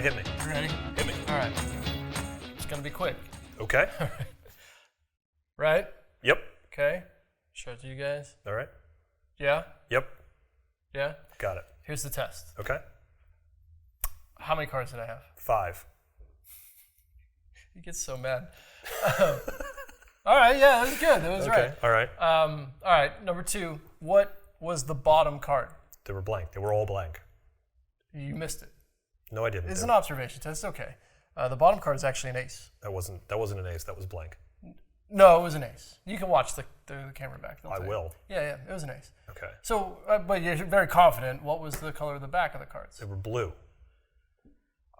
right, hit me. You ready? Hit me. All right. It's going to be quick. Okay. Right? Yep. Okay. Show it to you guys. All right. Yeah? Yep. Yeah? Got it. Here's the test. Okay. How many cards did I have? 5. He gets so mad. All right, yeah, that was good. That was Okay. right. All right. All right, number 2. What was the bottom card? They were blank. They were all blank. You missed it. No, I didn't. It's an observation test. Okay. The bottom card is actually an ace. That wasn't an ace. That was blank. No, it was an ace. You can watch the camera back. I will. Yeah, it was an ace. Okay. So, but you're very confident. What was the color of the back of the cards? They were blue.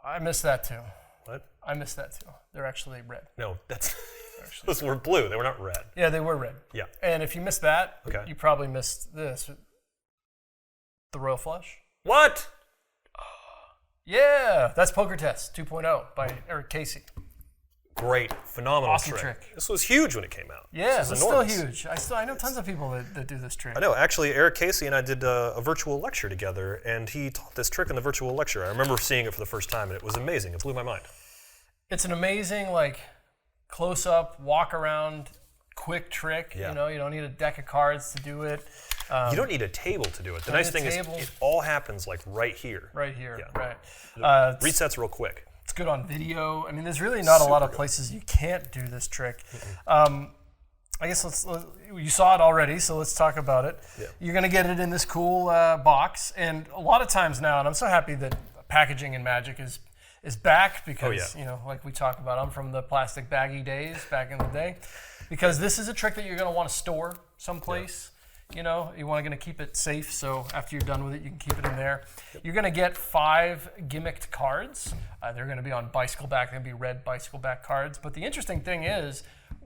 I missed that too. What? I missed that too. They're actually red. No, that's those were blue. They were not red. Yeah, they were red. Yeah. And if you missed that, Okay. you probably missed this. The royal flush. What? Yeah, that's Poker Test 2.0 by Erik Casey. Great, phenomenal Awesome trick. This was huge when it came out. Yeah, this it's is still enormous. huge. I know tons of people that do this trick. I know. Actually, Erik Casey and I did a virtual lecture together, and he taught this trick in the virtual lecture. I remember seeing it for the first time, and it was amazing. It blew my mind. It's an amazing, close-up, walk-around, quick trick. Yeah. You know, you don't need a deck of cards to do it. You don't need a table to do it. The don't nice need a thing is table. it all happens right here. Right here, Yeah. right. Resets real quick. It's good on video. I mean, there's really not a lot of Super good. places you can't do this trick. I guess you saw it already, so let's talk about it. Yeah. You're going to get it in this cool box, and a lot of times now, and I'm so happy that packaging in Magic is back because, yeah. like we talk about, I'm from the plastic baggy days back in the day, because this is a trick that you're going to want to store someplace. You want to keep it safe, so after you're done with it, you can keep it in there. Yep. You're going to get 5 gimmicked cards. They're going to be on bicycle back. They're going to be red bicycle back cards. But the interesting thing is,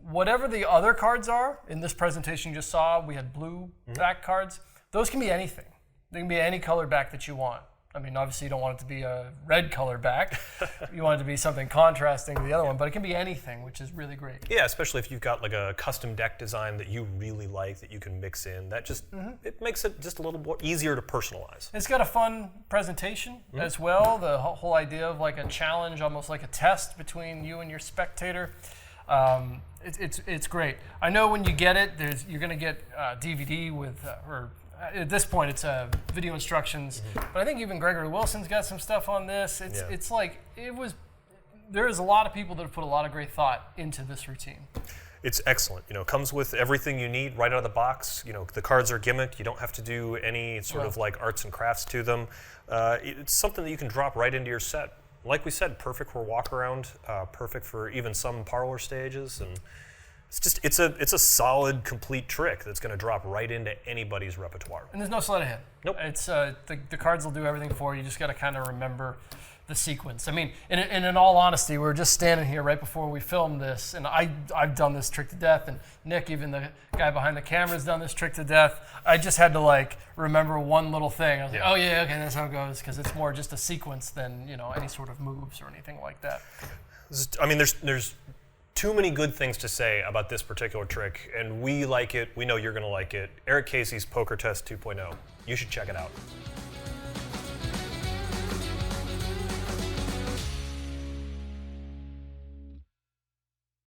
whatever the other cards are, in this presentation you just saw, we had blue back cards. Those can be anything. They can be any color back that you want. I mean, obviously you don't want it to be a red color back. You want it to be something contrasting to the other one, but it can be anything, which is really great. Yeah, especially if you've got a custom deck design that you really like that you can mix in. That just it makes it just a little more easier to personalize. It's got a fun presentation as well. The whole idea of a challenge, almost like a test between you and your spectator. It's great. I know when you get it, you're going to get DVD with at this point, it's video instructions, but I think even Gregory Wilson's got some stuff on this. There is a lot of people that have put a lot of great thought into this routine. It's excellent. It comes with everything you need right out of the box. The cards are gimmicked. You don't have to do any sort of arts and crafts to them. It's something that you can drop right into your set. Like we said, perfect for walk around, perfect for even some parlor stages, and it's a solid, complete trick that's going to drop right into anybody's repertoire. And there's no sleight of hand. Nope. It's the cards will do everything for you. You just got to kind of remember the sequence. I mean, in all honesty, we were just standing here right before we filmed this, and I've done this trick to death, and Nick, even the guy behind the camera, has done this trick to death. I just had to remember one little thing. I was like, oh yeah, okay, that's how it goes, because it's more just a sequence than any sort of moves or anything like that. I mean, there's too many good things to say about this particular trick, and we like it. We know you're going to like it. Erik Casey's Poker Test 2.0. You should check it out.